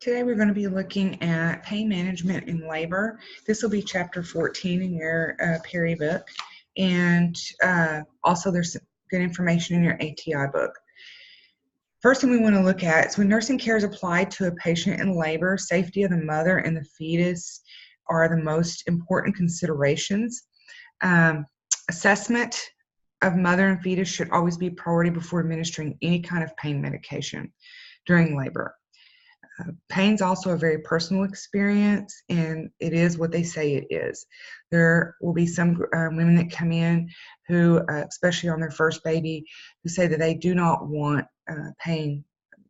Today we're going to be looking at pain management in labor. This will be chapter 14 in your Perry book, and also there's some good information in your ATI book. First thing we want to look at is when nursing care is applied to a patient in labor, safety of the mother and the fetus are the most important considerations. Assessment of mother and fetus should always be priority before administering any kind of pain medication during labor. Pain's also a very personal experience, and it is what they say it is. There will be some women that come in who, especially on their first baby, who say that they do not want pain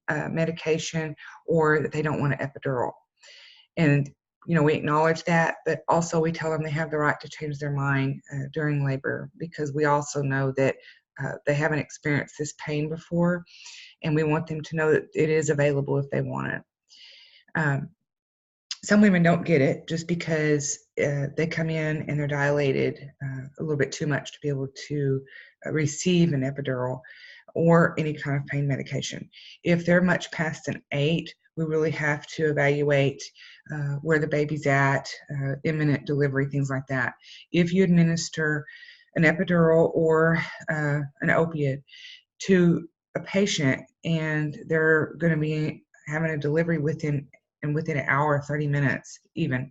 medication or that they don't want an epidural. And, you know, we acknowledge that, but also we tell them they have the right to change their mind during labor, because we also know that they haven't experienced this pain before, and we want them to know that it is available if they want it. Some women don't get it just because they come in and they're dilated a little bit too much to be able to receive an epidural or any kind of pain medication. If they're much past an 8, we really have to evaluate where the baby's at, imminent delivery, things like that. If you administer an epidural or an opiate to a patient and they're going to be having a delivery within an hour, 30 minutes even,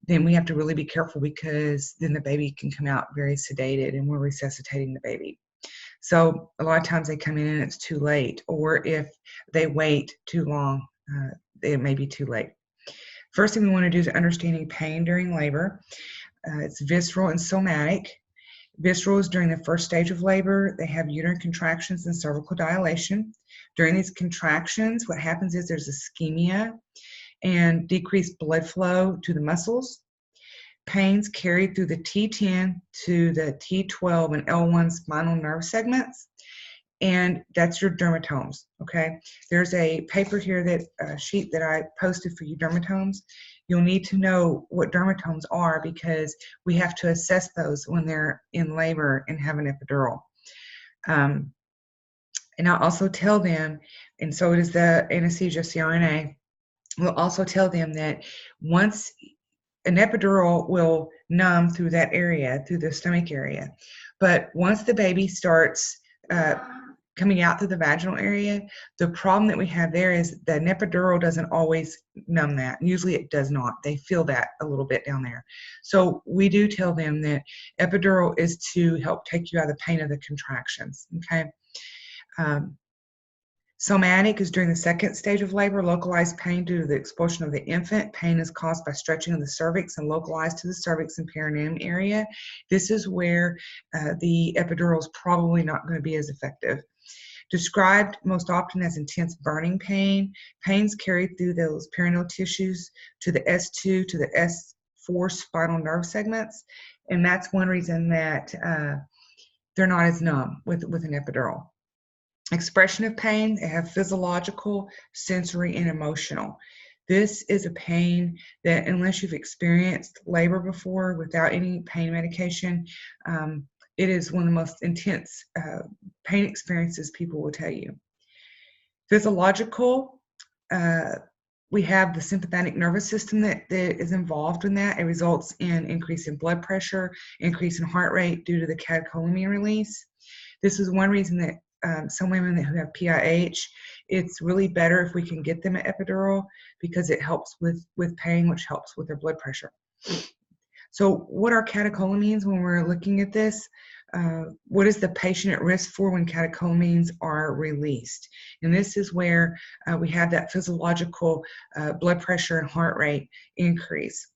then we have to really be careful, because then the baby can come out very sedated and we're resuscitating the baby. So a lot of times they come in and it's too late, or if they wait too long, it may be too late. First thing we want to do is understanding pain during labor. It's visceral and somatic. Visceral is during the first stage of labor. They have uterine contractions and cervical dilation. During these contractions, what happens is there's ischemia and decreased blood flow to the muscles. Pains carried through the T10 to the T12 and L1 spinal nerve segments, and that's your dermatomes, okay? There's a paper here, that sheet that I posted for you, dermatomes. You'll need to know what dermatomes are, because we have to assess those when they're in labor and have an epidural. And I'll also tell them, and so does the anesthesia CRNA, we'll also tell them that once an epidural will numb through that area, through the stomach area, but once the baby starts coming out through the vaginal area, the problem that we have there is that an epidural doesn't always numb that. Usually it does not. They feel that a little bit down there. So we do tell them that epidural is to help take you out of the pain of the contractions, okay? Somatic is during the second stage of labor, localized pain due to the expulsion of the infant. Pain is caused by stretching of the cervix and localized to the cervix and perineum area. This is where the epidural is probably not going to be as effective. Described most often as intense burning pain. Pains carried through those perineal tissues to the S2 to the S4 spinal nerve segments, and that's one reason that they're not as numb with an epidural. Expression of pain, they have physiological, sensory, and emotional. This is a pain that, unless you've experienced labor before without any pain medication, it is one of the most intense pain experiences people will tell you. Physiological, we have the sympathetic nervous system that is involved in that. It results in increase in blood pressure, increase in heart rate due to the catecholamine release. This is one reason that some women who have PIH, it's really better if we can get them an epidural, because it helps with pain, which helps with their blood pressure. So what are catecholamines when we're looking at this? What is the patient at risk for when catecholamines are released? And this is where we have that physiological blood pressure and heart rate increase.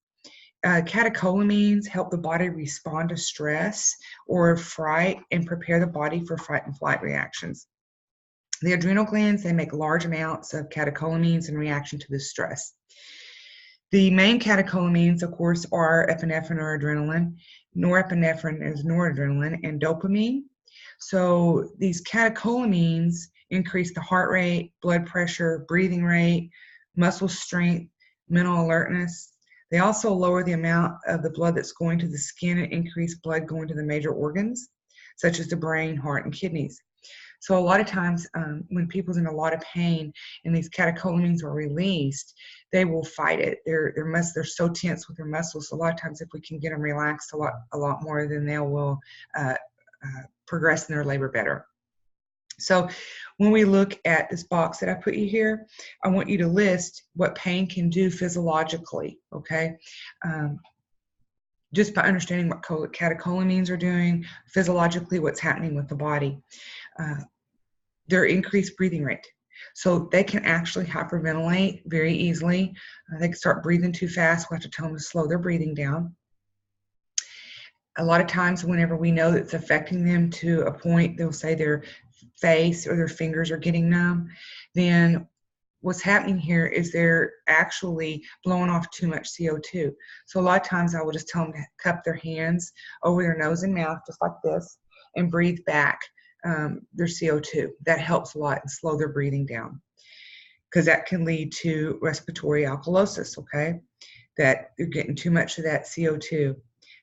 Catecholamines help the body respond to stress or fright and prepare the body for fight and flight reactions. The adrenal glands, they make large amounts of catecholamines in reaction to this stress. The main catecholamines, of course, are epinephrine or adrenaline. Norepinephrine is noradrenaline, and dopamine. So these catecholamines increase the heart rate, blood pressure, breathing rate, muscle strength, mental alertness. They also lower the amount of the blood that's going to the skin and increase blood going to the major organs, such as the brain, heart, and kidneys. So a lot of times when people's in a lot of pain and these catecholamines are released, they will fight it. They're so tense with their muscles. So a lot of times if we can get them relaxed a lot more, then they will progress in their labor better. So when we look at this box that I put you here, I want you to list what pain can do physiologically, okay? Just by understanding what catecholamines are doing, physiologically what's happening with the body. Their increased breathing rate. So they can actually hyperventilate very easily. They can start breathing too fast. We have to tell them to slow their breathing down. A lot of times whenever we know that it's affecting them to a point, they'll say their face or their fingers are getting numb, then what's happening here is they're actually blowing off too much CO2. So a lot of times I will just tell them to cup their hands over their nose and mouth, just like this, and breathe back their CO2. That helps a lot and slow their breathing down, because that can lead to respiratory alkalosis, okay? That you're getting too much of that CO2.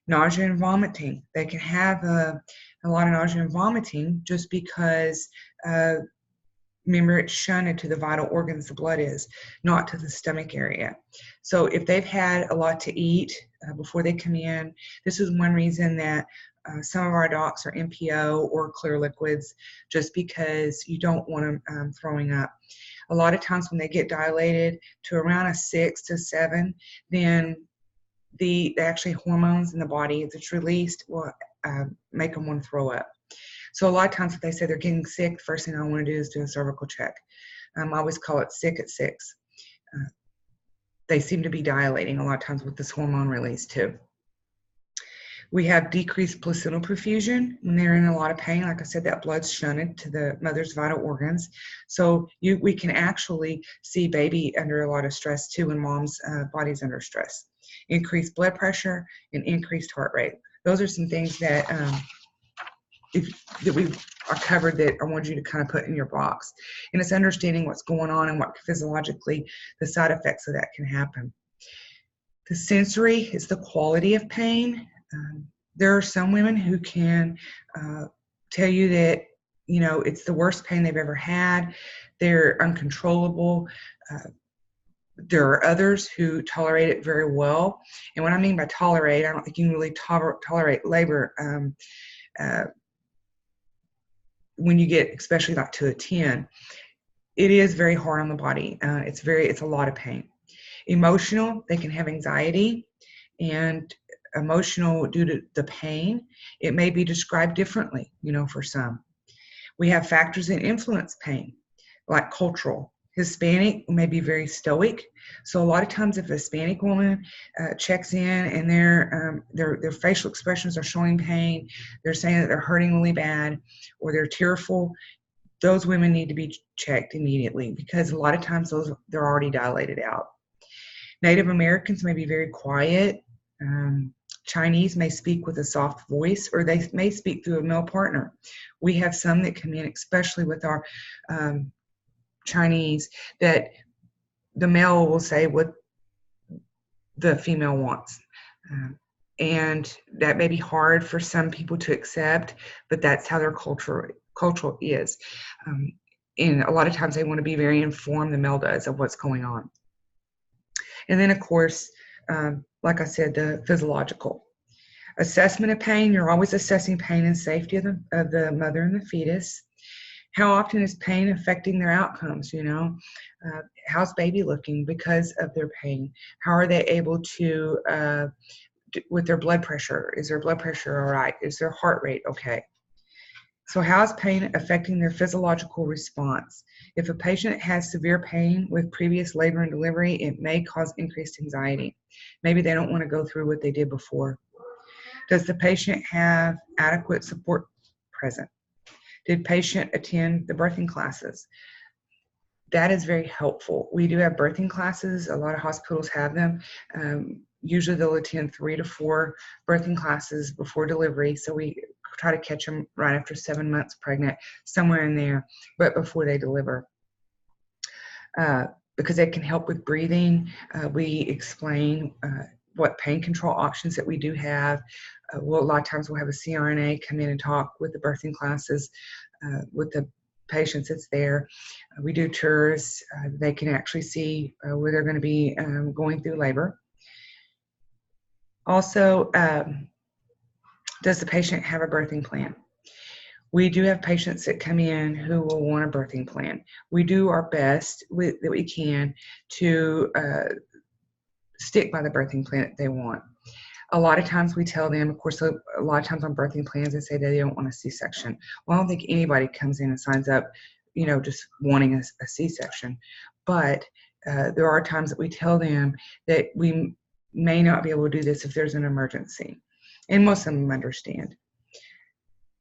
Nausea and vomiting. They can have a lot of nausea and vomiting just because remember, it's shunted to the vital organs the blood is, not to the stomach area. So if they've had a lot to eat before they come in, this is one reason that some of our docs are NPO or clear liquids, just because you don't want them throwing up. A lot of times when they get dilated to around a 6 to 7, then the actually hormones in the body that's released will make them want to throw up. So a lot of times if they say they're getting sick, the first thing I want to do is do a cervical check. I always call it sick at 6. They seem to be dilating a lot of times with this hormone release too. We have decreased placental perfusion when they're in a lot of pain. Like I said, that blood's shunted to the mother's vital organs. So we can actually see baby under a lot of stress too when mom's body's under stress. Increased blood pressure and increased heart rate. Those are some things that that we are covered that I want you to kind of put in your box. And it's understanding what's going on and what physiologically the side effects of that can happen. The sensory is the quality of pain. There are some women who can tell you that, you know, it's the worst pain they've ever had. They're uncontrollable. There are others who tolerate it very well. And what I mean by tolerate, I don't think you can really tolerate labor when you get especially like to a 10. It is very hard on the body. It's a lot of pain. Emotional, they can have anxiety, and emotional due to the pain, it may be described differently, you know, for some. We have factors that influence pain, like cultural. Hispanic may be very stoic. So a lot of times if a Hispanic woman checks in and their facial expressions are showing pain, they're saying that they're hurting really bad, or they're tearful, those women need to be checked immediately, because a lot of times they're already dilated out. Native Americans may be very quiet. Chinese may speak with a soft voice, or they may speak through a male partner. We have some that come in, especially with our Chinese, that the male will say what the female wants. And that may be hard for some people to accept, but that's how their cultural is. And a lot of times they want to be very informed, the male does, of what's going on. And then, of course, like I said, the physiological. Assessment of pain, you're always assessing pain and safety of the mother and the fetus. How often is pain affecting their outcomes, you know? How's baby looking because of their pain? How are they able to, with their blood pressure? Is their blood pressure all right? Is their heart rate okay? So how is pain affecting their physiological response? If a patient has severe pain with previous labor and delivery, it may cause increased anxiety. Maybe they don't want to go through what they did before. Does the patient have adequate support present? Did patient attend the birthing classes? That is very helpful. We do have birthing classes. A lot of hospitals have them. Usually they'll attend 3 to 4 birthing classes before delivery. So we try to catch them right after 7 months pregnant, somewhere in there, but before they deliver. Because they can help with breathing. We explain what pain control options that we do have. A lot of times we'll have a CRNA come in and talk with the birthing classes, with the patients that's there. We do tours. They can actually see where they're going to be going through labor. Also, does the patient have a birthing plan? We do have patients that come in who will want a birthing plan. We do our best that we can to stick by the birthing plan that they want. A lot of times we tell them, of course, a lot of times on birthing plans, they say that they don't want a C-section. Well, I don't think anybody comes in and signs up, just wanting a C-section. But there are times that we tell them that we may not be able to do this if there's an emergency. And most of them understand.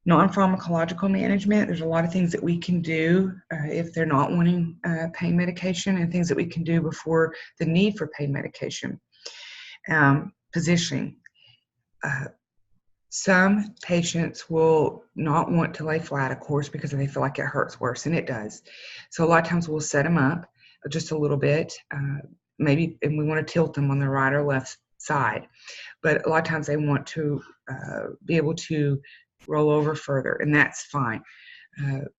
Non-pharmacological management, there's a lot of things that we can do if they're not wanting pain medication, and things that we can do before the need for pain medication. Positioning. Some patients will not want to lay flat, of course, because they feel like it hurts worse, and it does. So a lot of times we'll set them up just a little bit, maybe, and we want to tilt them on the right or left side. But a lot of times they want to be able to roll over further, and that's fine.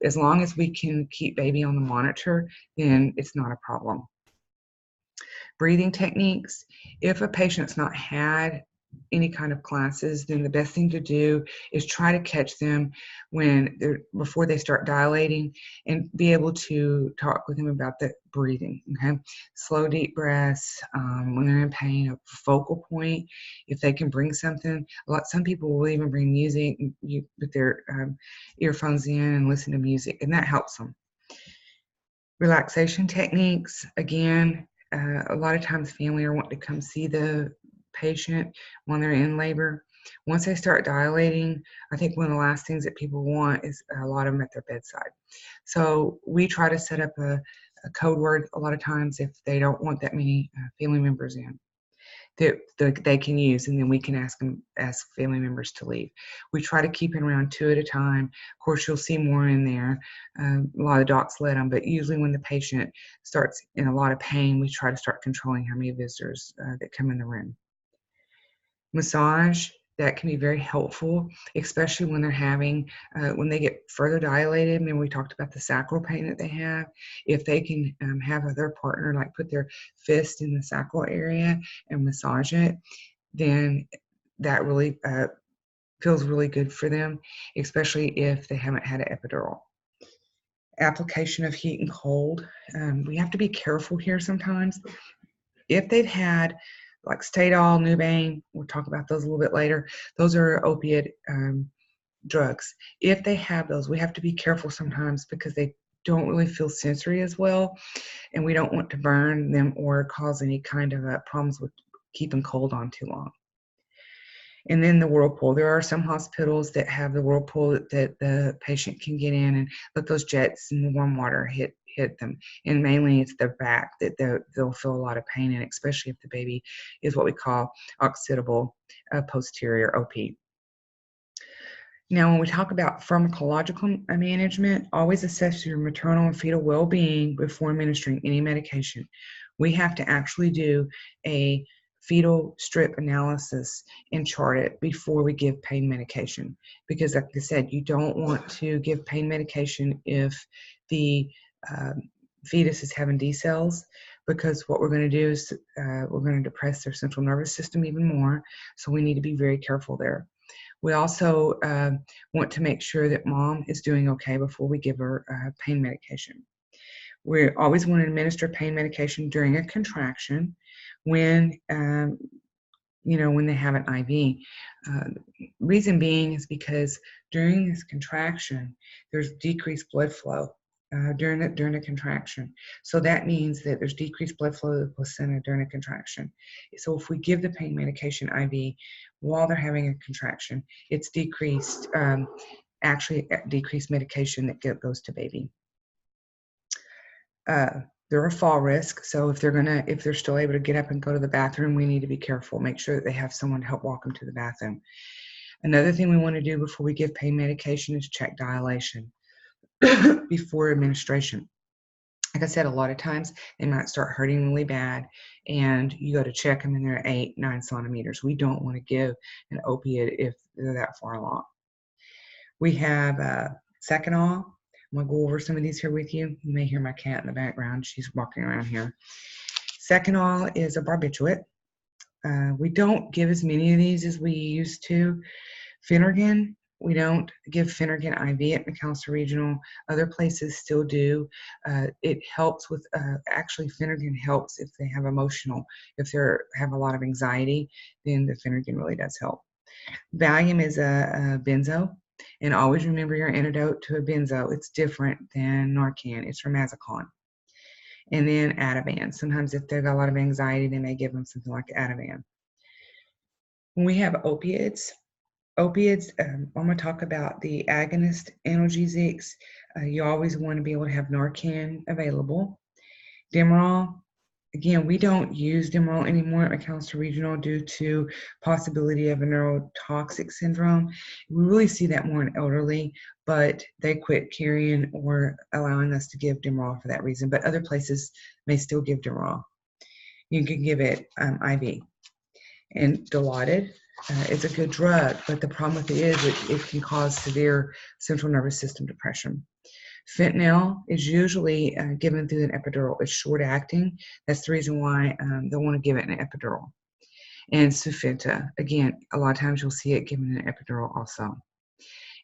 As long as we can keep baby on the monitor, then it's not a problem. Breathing techniques. If a patient's not had any kind of classes, then the best thing to do is try to catch them before they start dilating, and be able to talk with them about the breathing. Okay, slow, deep breaths when they're in pain. A focal point, if they can bring something. Some people will even bring music. You put their earphones in and listen to music, and that helps them. Relaxation techniques. Again, a lot of times family are wanting to come see the patient when they're in labor. Once they start dilating, I think one of the last things that people want is a lot of them at their bedside. So we try to set up a code word a lot of times if they don't want that many family members in that they can use, and then we can ask family members to leave. We try to keep it around 2 at a time. Of course, you'll see more in there. A lot of docs let them, but usually when the patient starts in a lot of pain, we try to start controlling how many visitors that come in the room. Massage, that can be very helpful, especially when they're having, when they get further dilated. I mean, we talked about the sacral pain that they have. If they can have their partner like put their fist in the sacral area and massage it, then that really feels really good for them, especially if they haven't had an epidural. Application of heat and cold. We have to be careful here sometimes. If they've had like Stadol, Nubain, we'll talk about those a little bit later. Those are opiate drugs. If they have those, we have to be careful sometimes because they don't really feel sensory as well, and we don't want to burn them or cause any kind of problems with keeping cold on too long. And then the whirlpool. There are some hospitals that have the whirlpool that the patient can get in and let those jets and the warm water hit them. And mainly it's their back that they'll feel a lot of pain in, especially if the baby is what we call occipital posterior OP. Now, when we talk about pharmacological management, always assess your maternal and fetal well-being before administering any medication. We have to actually do a fetal strip analysis and chart it before we give pain medication, because like I said, you don't want to give pain medication if the fetus is having D cells, because what we're going to do is we're going to depress their central nervous system even more, so we need to be very careful there. We also want to make sure that mom is doing okay before we give her pain medication. We always want to administer pain medication during a contraction when when they have an IV. Reason being is because during this contraction, there's decreased blood flow during a contraction. So that means that there's decreased blood flow to the placenta during a contraction. So if we give the pain medication IV while they're having a contraction, it's decreased, actually decreased medication that goes to baby. They're a fall risk, so if they're still able to get up and go to the bathroom, we need to be careful. Make sure that they have someone to help walk them to the bathroom. Another thing we want to do before we give pain medication is check dilation before administration. Like I said, a lot of times they might start hurting really bad, and you go to check them and they're 8-9 centimeters. We don't want to give an opiate if they're that far along. We have Seconal. I'm going to go over some of these here with you. You may hear my cat in the background. She's walking around here. Seconal is a barbiturate. We don't give as many of these as we used to. Phenergan, we don't give Phenergan IV at McAllister Regional. Other places still do. It helps with, actually Phenergan helps if they have if they have a lot of anxiety, then the Phenergan really does help. Valium is a benzo, and always remember your antidote to a benzo. It's different than Narcan. It's Romazicon. And then Ativan. Sometimes if they've got a lot of anxiety, they may give them something like Ativan. When we have opiates, I'm going to talk about the agonist analgesics. You always want to be able to have Narcan available. Demerol, again, we don't use Demerol anymore at McAllister Regional due to possibility of a neurotoxic syndrome. We really see that more in elderly, but they quit carrying or allowing us to give Demerol for that reason. But other places may still give Demerol. You can give it IV. And Dilaudid, it's a good drug, but the problem with it is it can cause severe central nervous system depression. Fentanyl is usually given through an epidural. It's short acting. That's the reason why they want to give it an epidural. And Sufenta, again, a lot of times you'll see it given an epidural also.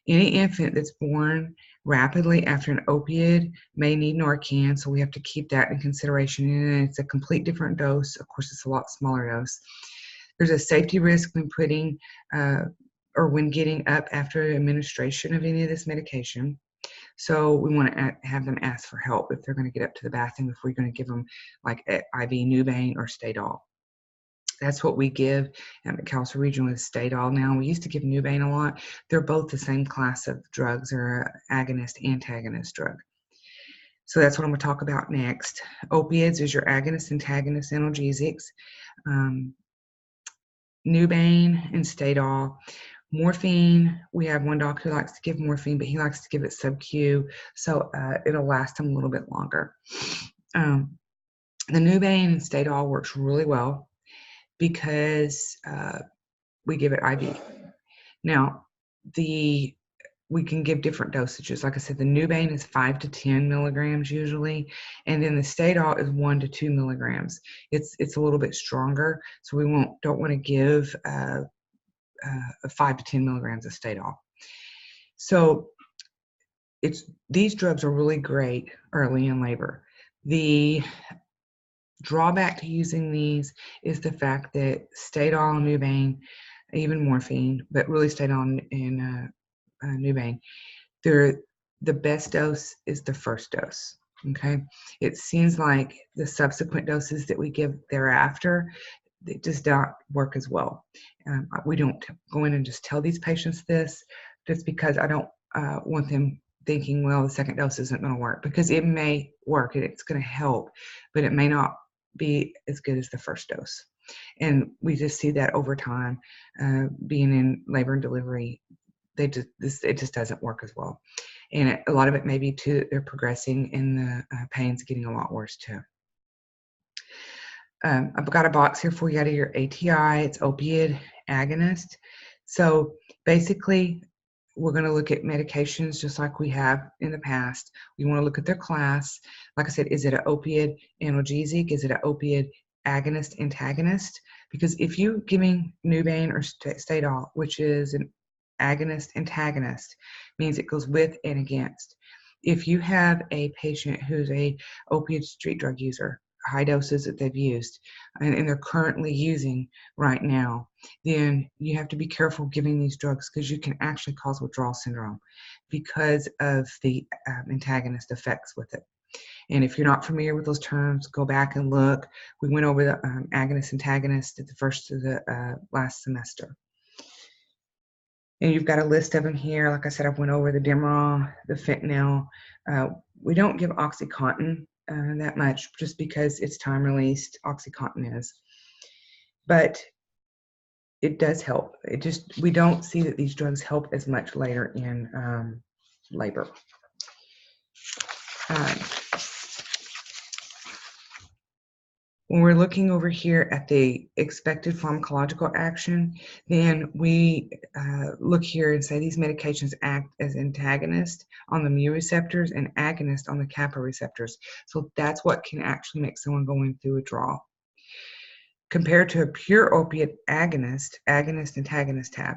Any infant that's born rapidly after an opioid may need Narcan, so we have to keep that in consideration. And it's a complete different dose. Of course, it's a lot smaller dose. There's a safety risk when putting or when getting up after administration of any of this medication. So we want to have them ask for help if they're going to get up to the bathroom, if we're going to give them like IV Nubain or Stadol. That's what we give at McAllister Regional is Stadol now. We used to give Nubain a lot. They're both the same class of drugs. They're agonist-antagonist drug. So that's what I'm going to talk about next. Opiates is your agonist-antagonist analgesics. Nubain and Stadol. Morphine, we have one doctor who likes to give morphine, but he likes to give it sub-Q, so it'll last him a little bit longer. The Nubain and Stadol works really well because we give it IV. Now, we can give different dosages. Like I said, the Nubain is 5 to 10 milligrams usually, and then the Stadol is 1 to 2 milligrams. It's a little bit stronger, so we don't want to give 5 to 10 milligrams of Stadol. So these drugs are really great early in labor. The drawback to using these is the fact that Stadol and Nubain, even morphine, but really Stadol and Nubain, the best dose is the first dose. Okay, it seems like the subsequent doses that we give thereafter, it does not work as well. We don't go in and just tell these patients this just because I don't want them thinking, well, the second dose isn't going to work, because it may work and it's going to help, but it may not be as good as the first dose. And we just see that over time, being in labor and delivery, it just doesn't work as well. And a lot of it may be too, they're progressing and the pain's getting a lot worse too. I've got a box here for you out of your ATI. It's opioid agonist. So basically, we're going to look at medications just like we have in the past. We want to look at their class. Like I said, is it an opioid analgesic? Is it an opioid agonist antagonist? Because if you're giving Nubain or Stadol, which is an agonist antagonist, means it goes with and against. If you have a patient who's a opioid street drug user, high doses that they've used and they're currently using right now, then you have to be careful giving these drugs, because you can actually cause withdrawal syndrome because of the antagonist effects with it. And if you're not familiar with those terms, go back and look. We went over the agonist antagonist at the first of the last semester. And you've got a list of them here. Like I said, I went over the Demerol, the fentanyl. We don't give OxyContin that much just because it's time released. OxyContin is, but it does help. We don't see that these drugs help as much later in labor. When we're looking over here at the expected pharmacological action, then we look here and say these medications act as antagonists on the mu receptors and agonists on the kappa receptors. So that's what can actually make someone go into withdrawal. Compared to a pure opiate agonist-antagonist have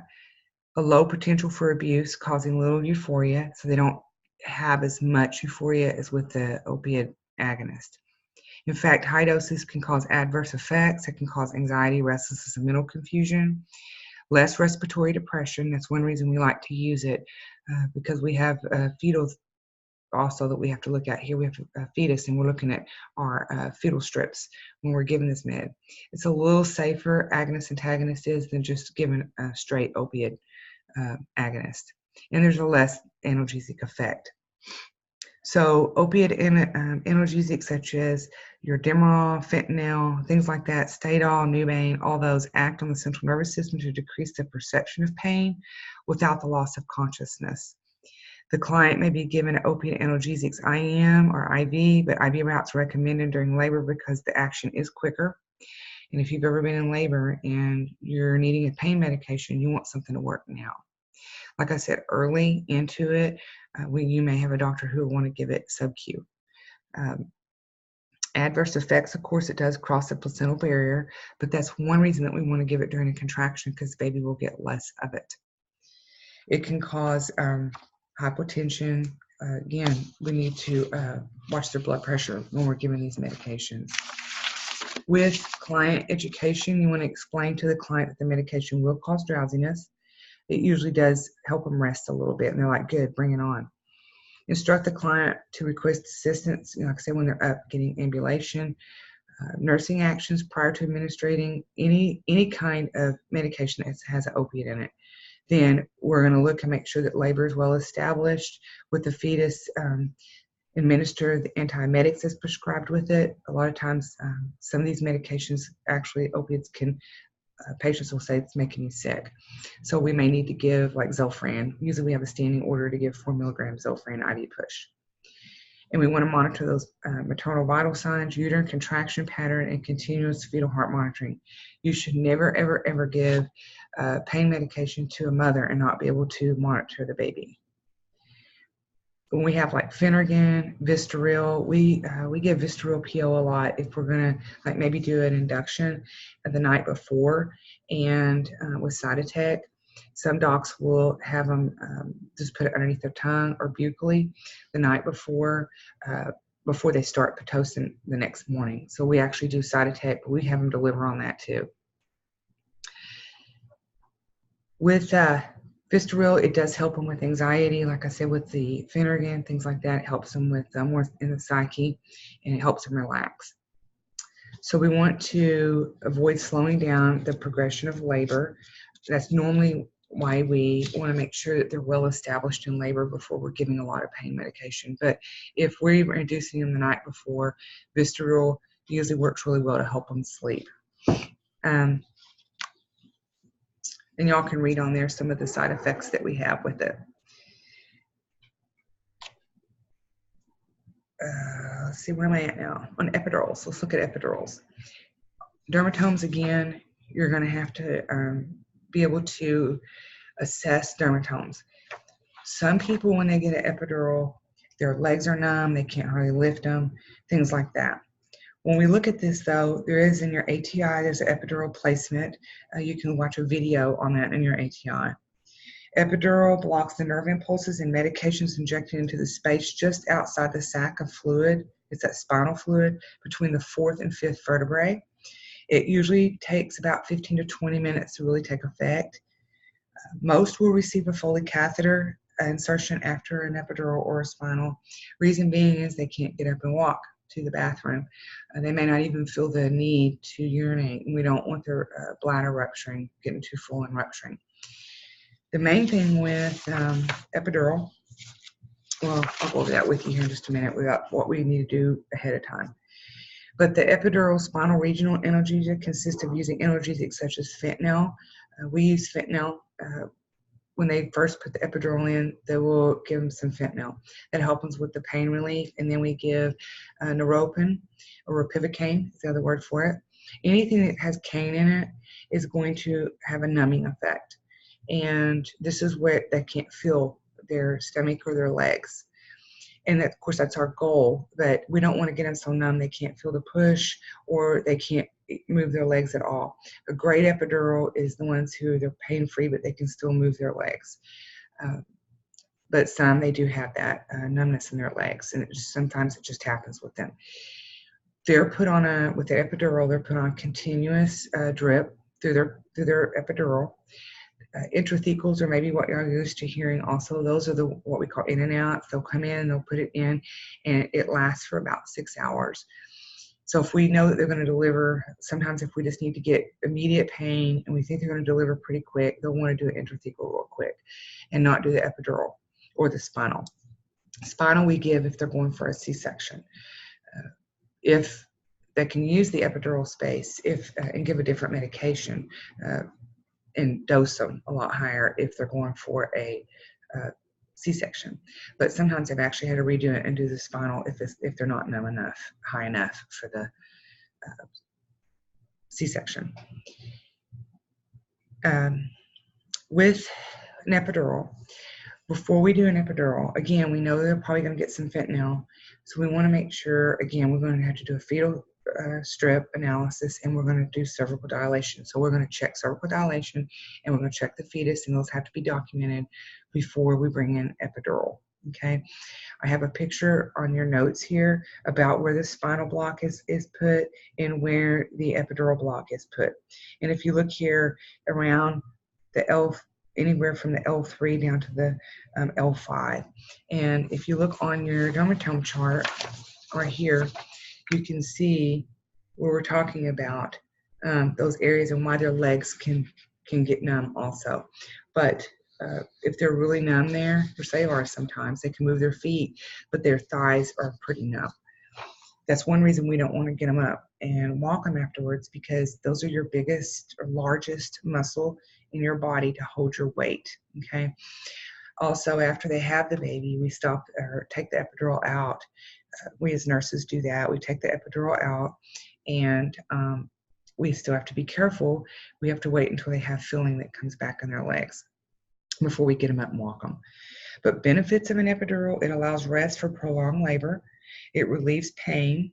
a low potential for abuse, causing little euphoria, so they don't have as much euphoria as with the opiate agonist. In fact, high doses can cause adverse effects. It can cause anxiety, restlessness, and mental confusion. Less respiratory depression. That's one reason we like to use it, because we have fetals also that we have to look at. Here we have a fetus, and we're looking at our fetal strips when we're giving this med. It's a little safer, agonist-antagonist is, than just giving a straight opiate agonist. And there's a less analgesic effect. So opiate analgesics such as your Demerol, fentanyl, things like that, Stadol, Nubain, all those act on the central nervous system to decrease the perception of pain without the loss of consciousness. The client may be given opiate analgesics IM or IV, but IV routes recommended during labor because the action is quicker. And if you've ever been in labor and you're needing a pain medication, you want something to work now. Like I said, early into it, you may have a doctor who will want to give it sub-Q. Adverse effects, of course, it does cross the placental barrier, but that's one reason that we want to give it during a contraction, because the baby will get less of it. It can cause hypotension. Again, we need to watch their blood pressure when we're giving these medications. With client education, you want to explain to the client that the medication will cause drowsiness. It usually does help them rest a little bit, and they're like, good, bring it on. Instruct the client to request assistance, like I said, when they're up, getting ambulation, nursing actions prior to administering any kind of medication that has an opiate in it. Then we're going to look and make sure that labor is well established with the fetus. Administer the antiemetics as prescribed with it. A lot of times, some of these medications, actually opiates, can patients will say it's making me sick. So we may need to give like Zofran. Usually we have a standing order to give 4 milligrams Zofran IV push. And we want to monitor those maternal vital signs, uterine contraction pattern, and continuous fetal heart monitoring. You should never, ever, ever give pain medication to a mother and not be able to monitor the baby. When we have like Phenergan, Vistaril, we give Vistaril PO a lot if we're gonna like maybe do an induction the night before, and with Cytotec. Some docs will have them just put it underneath their tongue or buccally the night before they start Pitocin the next morning. So we actually do Cytotec, but we have them deliver on that too. With Vistaril, it does help them with anxiety. Like I said, with the Phenergan, things like that, it helps them with more in the psyche, and it helps them relax. So we want to avoid slowing down the progression of labor. That's normally why we want to make sure that they're well established in labor before we're giving a lot of pain medication. But if we're inducing them the night before, Vistaril usually works really well to help them sleep. And y'all can read on there some of the side effects that we have with it. Let's see, where am I at now? On epidurals. Let's look at epidurals. Dermatomes, again, you're going to have to be able to assess dermatomes. Some people, when they get an epidural, their legs are numb, they can't hardly lift them, things like that. When we look at this, though, there is in your ATI, there's an epidural placement. You can watch a video on that in your ATI. Epidural blocks the nerve impulses and medications injected into the space just outside the sac of fluid. It's that spinal fluid between the 4th and 5th vertebrae. It usually takes about 15 to 20 minutes to really take effect. Most will receive a Foley catheter insertion after an epidural or a spinal. Reason being is they can't get up and walk to the bathroom. They may not even feel the need to urinate. We don't want their bladder rupturing, getting too full and rupturing. The main thing with epidural, well, I'll go over that with you here in just a minute without what we need to do ahead of time. But the epidural spinal regional analgesia consists of using analgesics such as fentanyl. We use fentanyl when they first put the epidural in, they will give them some fentanyl. That helps with the pain relief. And then we give neuropen or ropivacaine, is the other word for it. Anything that has cane in it is going to have a numbing effect. And this is where they can't feel their stomach or their legs. And that, of course, that's our goal, but we don't want to get them so numb they can't feel the push or they can't move their legs at all. A great epidural is the ones who they're pain-free, but they can still move their legs. But some, they do have that numbness in their legs, and sometimes it just happens with them. They're put on with the epidural, they're put on continuous drip through their epidural. Intrathecals are maybe what you're used to hearing also. Those are what we call in and outs. They'll come in, they'll put it in, and it lasts for about 6 hours. So if we know that they're going to deliver, sometimes if we just need to get immediate pain and we think they're going to deliver pretty quick, they'll want to do an intrathecal real quick and not do the epidural or the spinal. Spinal we give if they're going for a C-section. If they can use the epidural space and give a different medication, and dose them a lot higher if they're going for a C-section. But sometimes they've actually had to redo it and do the spinal if they're not numb enough, high enough for the C-section. With an epidural, before we do an epidural, again, we know they're probably going to get some fentanyl, so we want to make sure, again, we're going to have to do a fetal strip analysis, and we're going to do cervical dilation. So we're going to check cervical dilation, and we're going to check the fetus, and those have to be documented before we bring in epidural. Okay, I have a picture on your notes here about where the spinal block is put and where the epidural block is put. And if you look here around the anywhere from the L3 down to the L5, and if you look on your dermatome chart right here, you can see where we're talking about those areas and why their legs can get numb also. But if they're really numb there, which they are sometimes, they can move their feet, but their thighs are pretty numb. That's one reason we don't want to get them up and walk them afterwards, because those are your biggest or largest muscle in your body to hold your weight, okay? Also, after they have the baby, we stop or take the epidural out. We as nurses do that. We take the epidural out, and we still have to be careful. We have to wait until they have feeling that comes back in their legs before we get them up and walk them. But benefits of an epidural: it allows rest for prolonged labor. It relieves pain.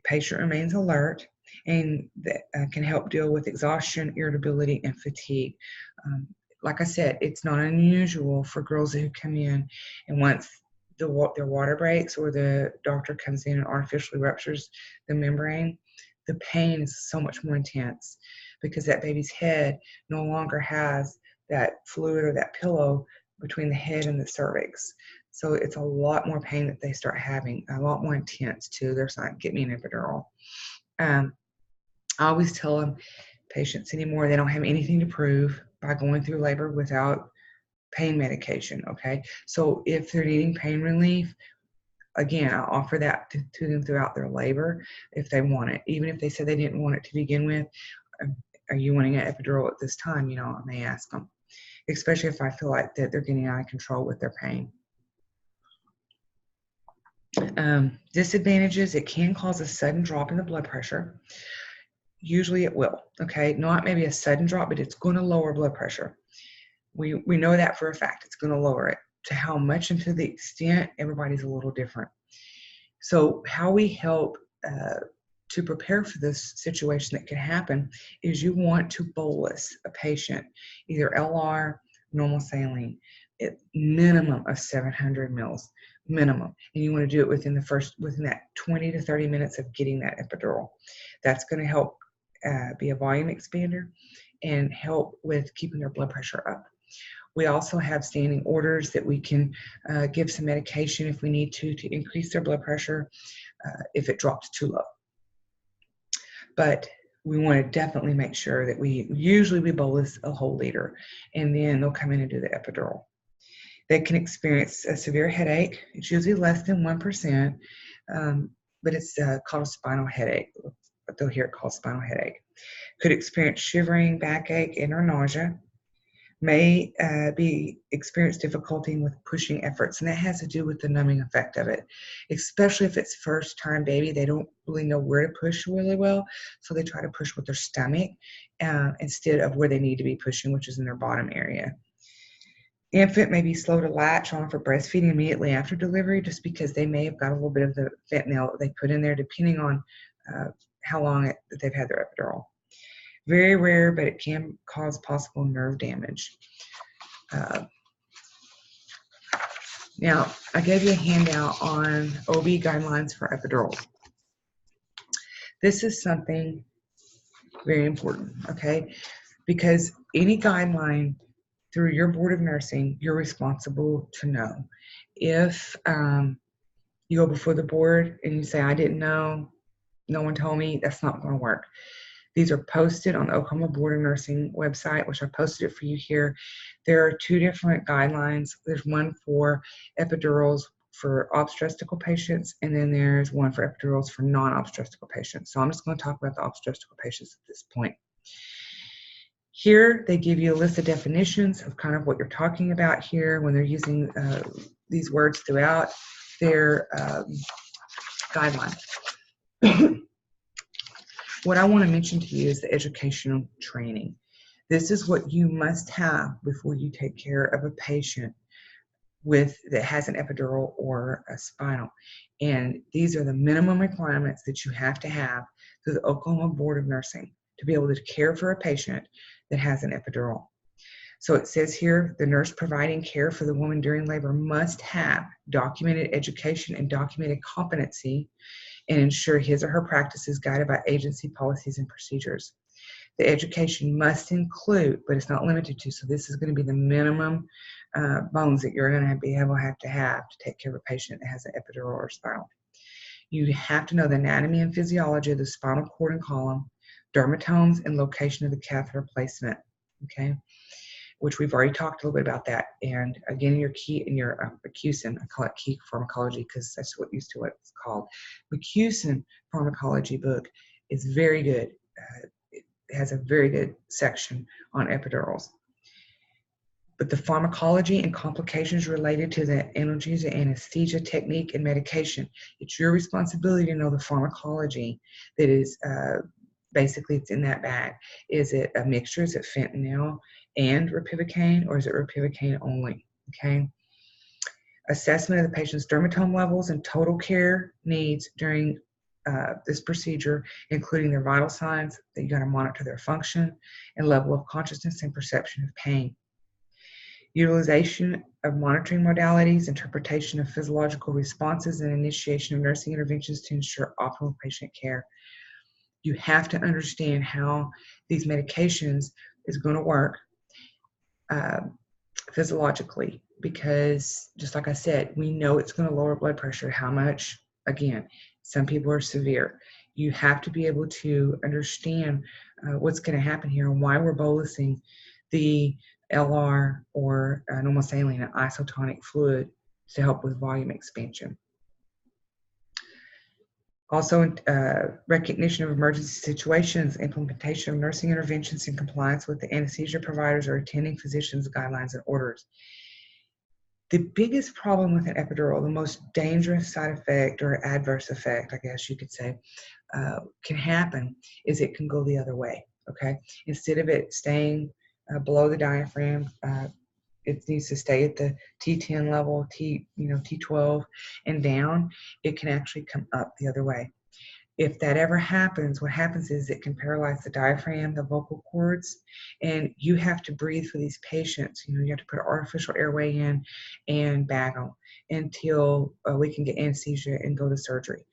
Patient remains alert, and that can help deal with exhaustion, irritability, and fatigue. Like I said, it's not unusual for girls who come in, and once their water breaks or the doctor comes in and artificially ruptures the membrane, the pain is so much more intense because that baby's head no longer has that fluid or that pillow between the head and the cervix. So it's a lot more pain that they start having, a lot more intense too. They're like, get me an epidural. I always tell them, patients anymore, they don't have anything to prove by going through labor without pain medication, okay? So if they're needing pain relief, again, I offer that to them throughout their labor if they want it. Even if they said they didn't want it to begin with, are you wanting an epidural at this time? You know, I may ask them, especially if I feel like that they're getting out of control with their pain. Disadvantages: it can cause a sudden drop in the blood pressure. Usually it will, okay? Not maybe a sudden drop, but it's going to lower blood pressure. We know that for a fact. It's going to lower it. To how much and to the extent, everybody's a little different. So how we help to prepare for this situation that can happen is you want to bolus a patient, either LR, normal saline, at minimum of 700 mils, minimum. And you want to do it within that 20 to 30 minutes of getting that epidural. That's going to help be a volume expander and help with keeping their blood pressure up. We also have standing orders that we can give some medication if we need to increase their blood pressure if it drops too low. But we want to definitely make sure that we bolus a whole liter, and then they'll come in and do the epidural. They can experience a severe headache. It's usually less than 1%, but it's called a spinal headache. They'll hear it called spinal headache. Could experience shivering, backache, and or nausea. may experience difficulty with pushing efforts, and that has to do with the numbing effect of it. Especially if it's first time baby, they don't really know where to push really well, so they try to push with their stomach instead of where they need to be pushing, which is in their bottom area. Infant may be slow to latch on for breastfeeding immediately after delivery, just because they may have got a little bit of the fentanyl that they put in there, depending on how long that they've had their epidural. Very rare, but it can cause possible nerve damage. Now, I gave you a handout on OB guidelines for epidurals. This is something very important, okay? Because any guideline through your board of nursing, you're responsible to know. If you go before the board and you say, I didn't know, no one told me, that's not going to work. These are posted on the Oklahoma Board of Nursing website, which I posted it for you here. There are two different guidelines. There's one for epidurals for obstetrical patients, and then there's one for epidurals for non-obstetrical patients. So I'm just going to talk about the obstetrical patients at this point. Here, they give you a list of definitions of kind of what you're talking about here when they're using these words throughout their guidelines. What I want to mention to you is the educational training. This is what you must have before you take care of a patient that has an epidural or a spinal. And these are the minimum requirements that you have to have through the Oklahoma Board of Nursing to be able to care for a patient that has an epidural. So it says here, the nurse providing care for the woman during labor must have documented education and documented competency and ensure his or her practice is guided by agency policies and procedures. The education must include, but it's not limited to, so this is going to be the minimum bones that you're going to be able to have to take care of a patient that has an epidural or spinal. You have to know the anatomy and physiology of the spinal cord and column, dermatomes, and location of the catheter placement, okay? Which we've already talked a little bit about that. And again, your key in your McCusin, I call it key pharmacology because that's what used to what it's called. McCusin pharmacology book is very good. It has a very good section on epidurals. But the pharmacology and complications related to the analgesia, anesthesia technique, and medication, it's your responsibility to know the pharmacology that is basically it's in that bag. Is it a mixture? Is it fentanyl and ropivacaine, or is it ropivacaine only? Okay. Assessment of the patient's dermatome levels and total care needs during this procedure, including their vital signs, that you got to monitor their function and level of consciousness and perception of pain. Utilization of monitoring modalities, interpretation of physiological responses, and initiation of nursing interventions to ensure optimal patient care. You have to understand how these medications is going to work physiologically, because just like I said, we know it's going to lower blood pressure. How much? Again, some people are severe. You have to be able to understand what's going to happen here and why we're bolusing the LR or normal saline and isotonic fluid to help with volume expansion. Also, recognition of emergency situations, implementation of nursing interventions in compliance with the anesthesia providers or attending physicians' guidelines and orders. The biggest problem with an epidural, the most dangerous side effect or adverse effect, I guess you could say, can happen is it can go the other way, okay? Instead of it staying below the diaphragm, it needs to stay at the T10 level, T12 and down. It can actually come up the other way. If that ever happens, what happens is it can paralyze the diaphragm, the vocal cords, and you have to breathe for these patients. You have to put artificial airway in and bag them until we can get anesthesia and go to surgery.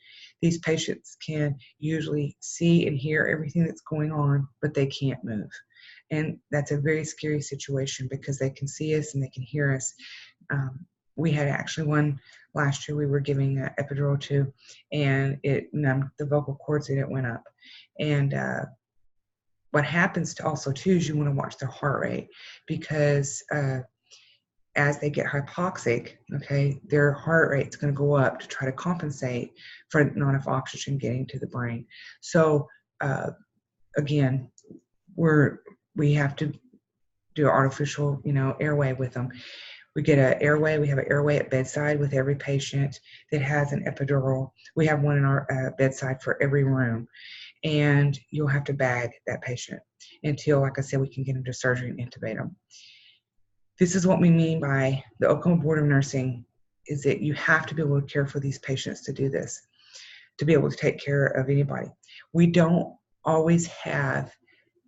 These patients can usually see and hear everything that's going on, but they can't move. And that's a very scary situation because they can see us and they can hear us. We had actually one last year we were giving an epidural to, and it numbed the vocal cords and it went up. And what happens also too is you want to watch their heart rate, because as they get hypoxic, okay, their heart rate's going to go up to try to compensate for not enough oxygen getting to the brain. So again, we have to do artificial, airway with them. We get an airway. We have an airway at bedside with every patient that has an epidural. We have one in our bedside for every room. And you'll have to bag that patient until, like I said, we can get them to surgery and intubate them. This is what we mean by the Oklahoma Board of Nursing, is that you have to be able to care for these patients to do this, to be able to take care of anybody. We don't always have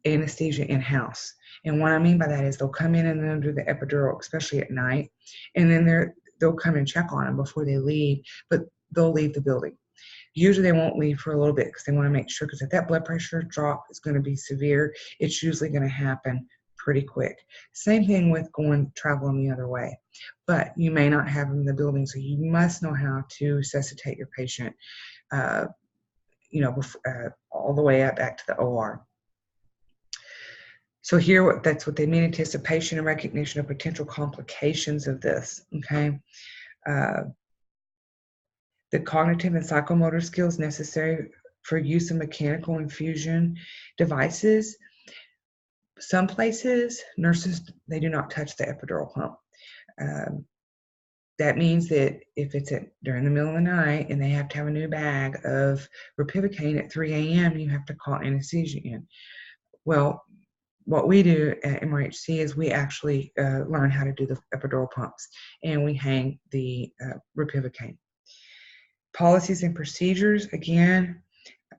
anesthesia in-house. And what I mean by that is they'll come in and they'll do the epidural, especially at night, and then they'll come and check on them before they leave, but they'll leave the building. Usually they won't leave for a little bit because they want to make sure, because if that blood pressure drop is going to be severe, it's usually going to happen pretty quick. Same thing with traveling the other way. But you may not have them in the building, so you must know how to resuscitate your patient, all the way up back to the OR. So here, that's what they mean: anticipation and recognition of potential complications of this, okay? The cognitive and psychomotor skills necessary for use of mechanical infusion devices. Some places, nurses, they do not touch the epidural pump. That means that if it's during the middle of the night and they have to have a new bag of ropivacaine at 3 a.m., you have to call anesthesia in. Well, what we do at MRHC is we actually learn how to do the epidural pumps, and we hang the ropivacaine. Policies and procedures, again,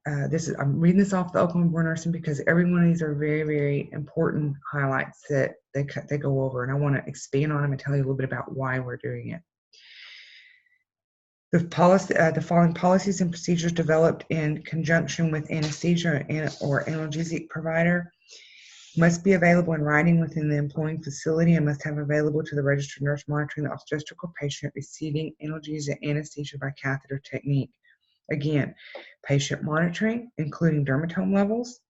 I'm reading this off the Oklahoma Board of Nursing because every one of these are very, very important highlights that they go over, and I want to expand on them and tell you a little bit about why we're doing it. The following policies and procedures developed in conjunction with anesthesia or analgesic provider must be available in writing within the employing facility and must have available to the registered nurse monitoring the obstetrical patient receiving analgesia anesthesia by catheter technique. Again, patient monitoring, including dermatome levels,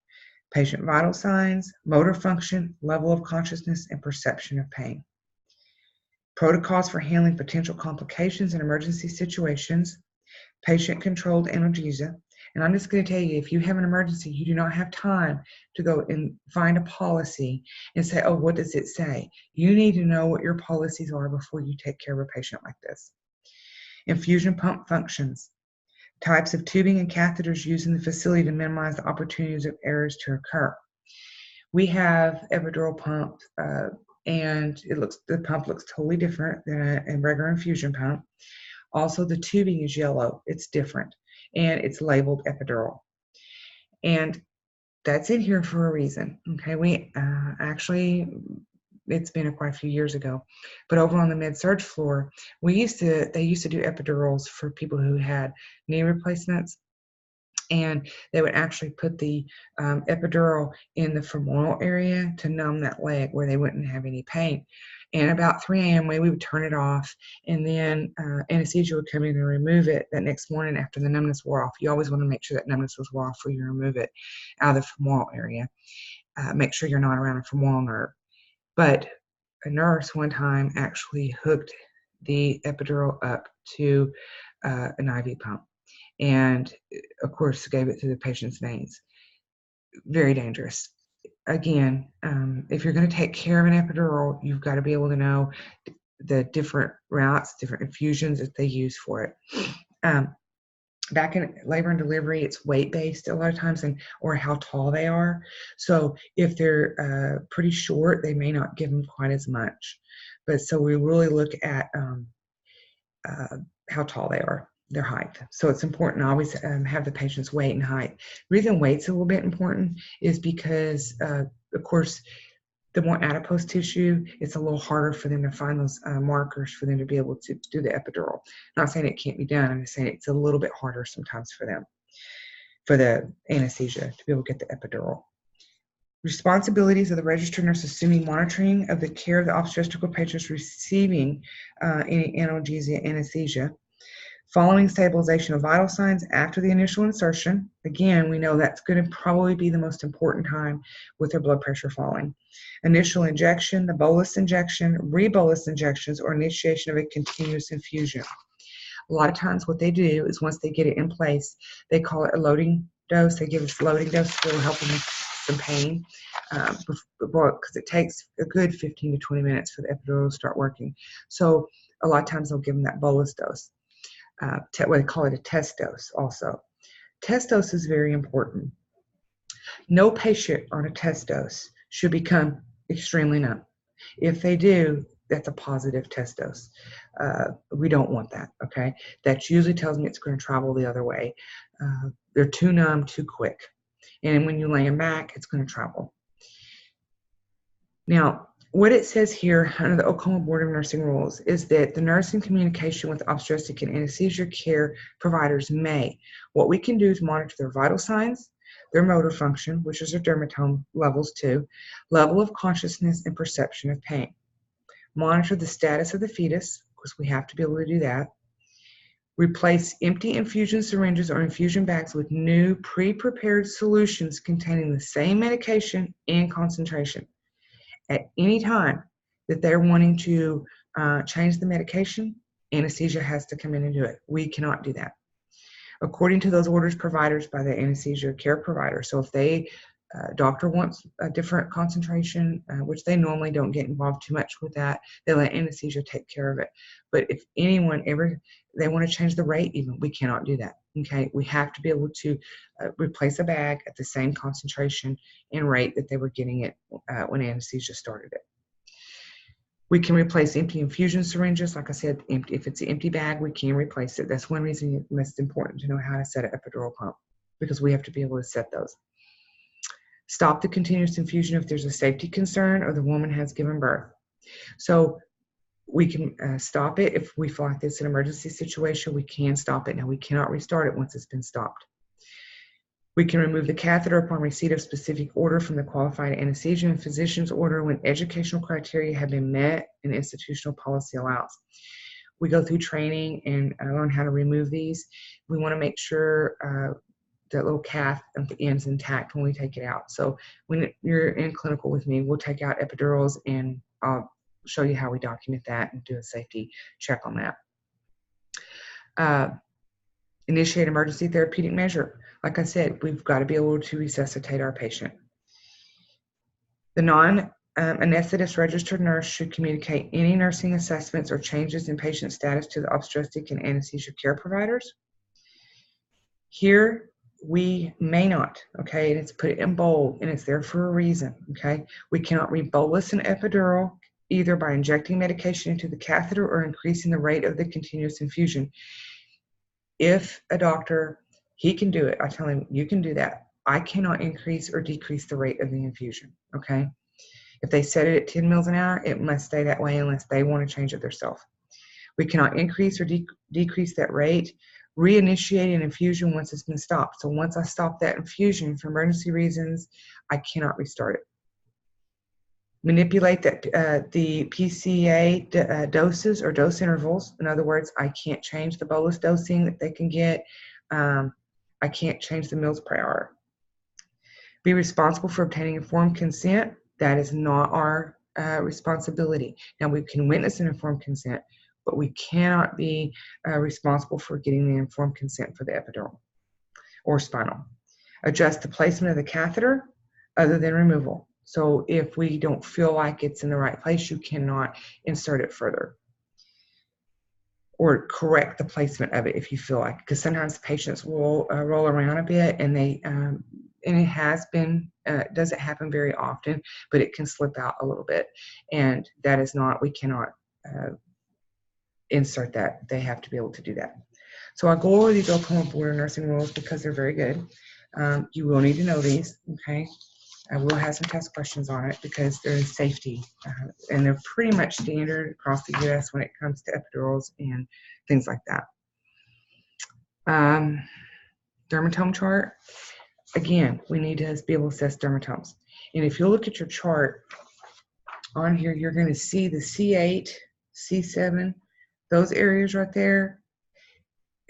patient vital signs, motor function, level of consciousness, and perception of pain. Protocols for handling potential complications in emergency situations, patient-controlled analgesia. And I'm just going to tell you, if you have an emergency, you do not have time to go and find a policy and say, oh, what does it say? You need to know what your policies are before you take care of a patient like this. Infusion pump functions. Types of tubing and catheters used in the facility to minimize the opportunities of errors to occur. We have epidural pump, and the pump looks totally different than a regular infusion pump. Also, the tubing is yellow. It's different, and it's labeled epidural. And that's in here for a reason. Okay, we actually, it's been quite a few years ago, but over on the med-surg floor, they used to do epidurals for people who had knee replacements, and they would actually put the epidural in the femoral area to numb that leg where they wouldn't have any pain. And about 3 a.m. we would turn it off, and then anesthesia would come in and remove it that next morning after the numbness wore off. You always want to make sure that numbness was wore off before you remove it out of the femoral area. Make sure you're not around a femoral nerve. But a nurse one time actually hooked the epidural up to an IV pump, and of course gave it to the patient's veins. Very dangerous. Again, if you're going to take care of an epidural, you've got to be able to know the different routes, different infusions that they use for it. Back in labor and delivery, it's weight-based a lot of times, or how tall they are. So if they're pretty short, they may not give them quite as much. But so we really look at how tall they are, their height. So it's important to always have the patient's weight and height. The reason weight's a little bit important is because, of course, the more adipose tissue, it's a little harder for them to find those markers for them to be able to do the epidural. I'm not saying it can't be done. I'm just saying it's a little bit harder sometimes for them, for the anesthesia, to be able to get the epidural. Responsibilities of the registered nurse assuming monitoring of the care of the obstetrical patients receiving any analgesia anesthesia. Following stabilization of vital signs after the initial insertion. Again, we know that's going to probably be the most important time with their blood pressure falling. Initial injection, the bolus injection, rebolus injections, or initiation of a continuous infusion. A lot of times what they do is once they get it in place, they call it a loading dose. They give us a loading dose to help them some pain, because it takes a good 15 to 20 minutes for the epidural to start working. So a lot of times they'll give them that bolus dose. What they call it a test dose also. Test dose is very important. No patient on a test dose should become extremely numb. If they do, that's a positive test dose. We don't want that, okay? That usually tells me it's going to travel the other way. They're too numb too quick. And when you lay them back, it's going to travel. Now, what it says here under the Oklahoma Board of Nursing rules is that the nursing communication with obstetric and anesthesia care providers may. What we can do is monitor their vital signs, their motor function, which is their dermatome levels too, level of consciousness and perception of pain. Monitor the status of the fetus, because we have to be able to do that. Replace empty infusion syringes or infusion bags with new pre-prepared solutions containing the same medication and concentration. At any time that they're wanting to change the medication, anesthesia has to come in and do it. We cannot do that. According to those orders provided by the anesthesia care provider. So if they doctor wants a different concentration, which they normally don't get involved too much with that, they let anesthesia take care of it. But if anyone ever, they want to change the rate even, we cannot do that, okay? We have to be able to replace a bag at the same concentration and rate that they were getting it when anesthesia started it. We can replace empty infusion syringes. Like I said, if it's an empty bag, we can replace it. That's one reason it's important to know how to set an epidural pump, because we have to be able to set those. Stop the continuous infusion if there's a safety concern or the woman has given birth. So we can stop it if we feel like it's an emergency situation. We can stop it. Now, we cannot restart it once it's been stopped. We can remove the catheter upon receipt of specific order from the qualified anesthesia and physician's order when educational criteria have been met and institutional policy allows. We go through training and learn how to remove these. We want to make sure that little cath at the end's intact when we take it out. So when you're in clinical with me, we'll take out epidurals and I'll show you how we document that and do a safety check on that. Initiate emergency therapeutic measure. Like I said, we've got to be able to resuscitate our patient. The non-anesthetist registered nurse should communicate any nursing assessments or changes in patient status to the obstetric and anesthesia care providers. Here, we may not, okay, and it's put in bold, and it's there for a reason, okay? We cannot rebolus an epidural either by injecting medication into the catheter or increasing the rate of the continuous infusion. If a doctor, he can do it, I tell him, you can do that. I cannot increase or decrease the rate of the infusion, okay? If they set it at 10 mils an hour, it must stay that way unless they want to change it themselves. We cannot increase or decrease that rate. Reinitiate an infusion once it's been stopped. So once I stop that infusion for emergency reasons, I cannot restart it. Manipulate that the PCA doses or dose intervals. In other words, I can't change the bolus dosing that they can get. I can't change the mils per hour. Be responsible for obtaining informed consent. That is not our responsibility. Now, we can witness an informed consent, but we cannot be responsible for getting the informed consent for the epidural or spinal. Adjust the placement of the catheter other than removal. So if we don't feel like it's in the right place, you cannot insert it further. Or correct the placement of it if you feel like, because sometimes patients will roll around a bit and they, and it has been, doesn't happen very often, but it can slip out a little bit. And that is not, we cannot insert that. They have to be able to do that. So I'll go over these Oklahoma Board of Nursing rules because they're very good. You will need to know these, okay? I will have some test questions on it because they're in safety, and they're pretty much standard across the U.S. when it comes to epidurals and things like that. Dermatome chart. Again, we need to be able to assess dermatomes. And if you look at your chart on here, you're going to see the C8, C7, those areas right there,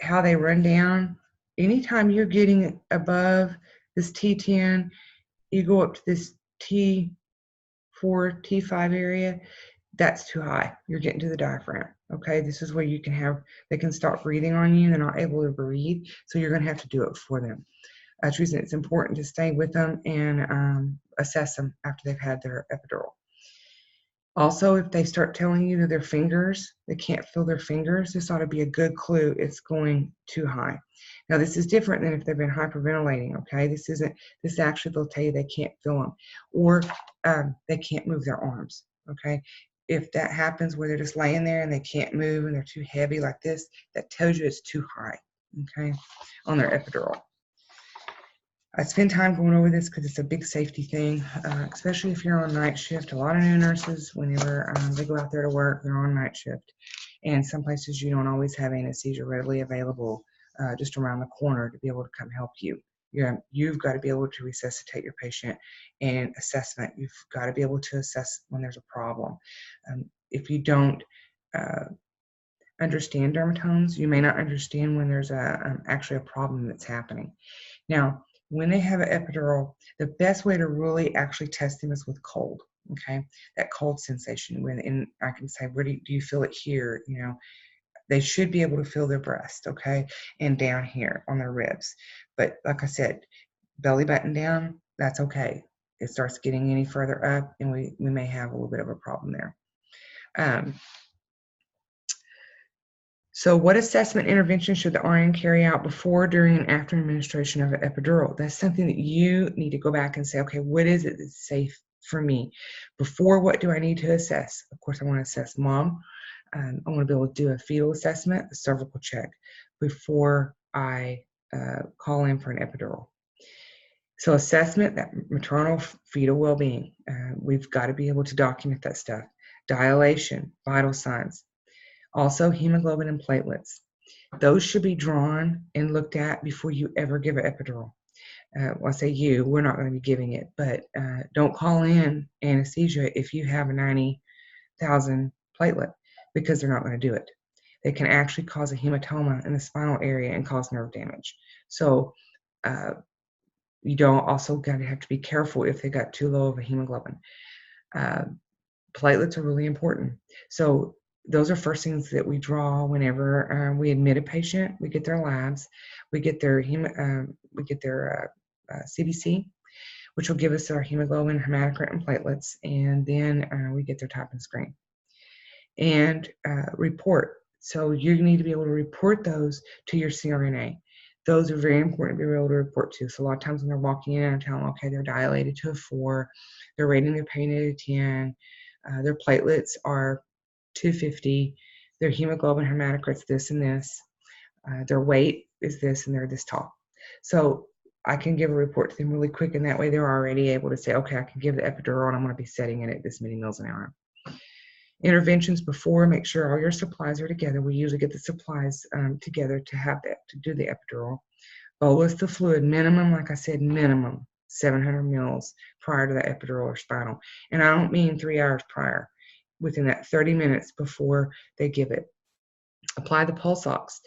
how they run down. Anytime you're getting above this T10, you go up to this T4, T5 area, that's too high. You're getting to the diaphragm, okay? This is where you can have, they can start breathing on you. They're not able to breathe, so you're going to have to do it for them. That's the reason it's important to stay with them and assess them after they've had their epidural. Also, if they start telling you that their fingers, they can't feel their fingers, this ought to be a good clue it's going too high. Now, this is different than if they've been hyperventilating, okay? This actually, they'll tell you they can't feel them, or they can't move their arms, okay? If that happens where they're just laying there and they can't move and they're too heavy like this, that tells you it's too high, okay, on their epidural. I spend time going over this because it's a big safety thing, especially if you're on night shift. A lot of new nurses, whenever they go out there to work, they're on night shift. And some places you don't always have anesthesia readily available just around the corner to be able to come help you. You've got to be able to resuscitate your patient, and assessment. You've got to be able to assess when there's a problem. If you don't understand dermatomes, you may not understand when there's actually a problem that's happening. Now, when they have an epidural, the best way to really actually test them is with cold, okay? That cold sensation. And I can say, where do you feel it here? You know, they should be able to feel their breast, okay? And down here on their ribs. But like I said, belly button down, that's okay. It starts getting any further up, and we may have a little bit of a problem there. So what assessment intervention should the RN carry out before, during, and after administration of an epidural? That's something that you need to go back and say, okay, what is it that's safe for me? Before, what do I need to assess? Of course, I want to assess mom. I want to be able to do a fetal assessment, a cervical check, before I call in for an epidural. So assessment, that maternal fetal well-being, we've got to be able to document that stuff. Dilation, vital signs. Also, hemoglobin and platelets. Those should be drawn and looked at before you ever give an epidural. Well, I say you, we're not going to be giving it, but don't call in anesthesia if you have a 90,000 platelet, because they're not going to do it. They can actually cause a hematoma in the spinal area and cause nerve damage. So you don't also got to have to be careful if they got too low of a hemoglobin. Platelets are really important. So those are first things that we draw whenever we admit a patient. We get their labs, we get their CBC, which will give us our hemoglobin, hematocrit, and platelets, and then we get their type and screen. And report. So you need to be able to report those to your CRNA. Those are very important to be able to report to. So a lot of times when they're walking in, I tell them, okay, they're dilated to a 4, they're rating their pain at a 10, their platelets are 250, their hemoglobin, hematocrit's this and this, their weight is this, and they're this tall. So I can give a report to them really quick, and that way they're already able to say, okay, I can give the epidural, and I'm going to be setting it at this many mils an hour. Interventions before, make sure all your supplies are together. We usually get the supplies together to have that, to do the epidural. Bolus the fluid, minimum, like I said, minimum 700 mils prior to the epidural or spinal. And I don't mean 3 hours prior, within that 30 minutes before they give it. Apply the pulse ox.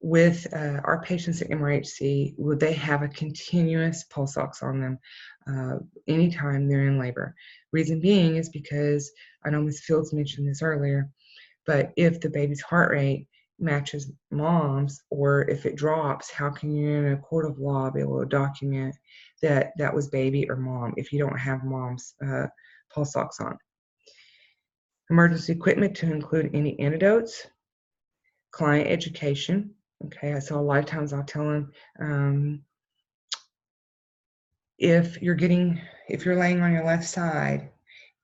With our patients at MRHC, would they have a continuous pulse ox on them anytime they're in labor? Reason being is because, I know Ms. Fields mentioned this earlier, but if the baby's heart rate matches mom's, or if it drops, how can you in a court of law be able to document that that was baby or mom if you don't have mom's pulse ox on? Emergency equipment to include any antidotes, client education. Okay, so a lot of times I'll tell them, if you're laying on your left side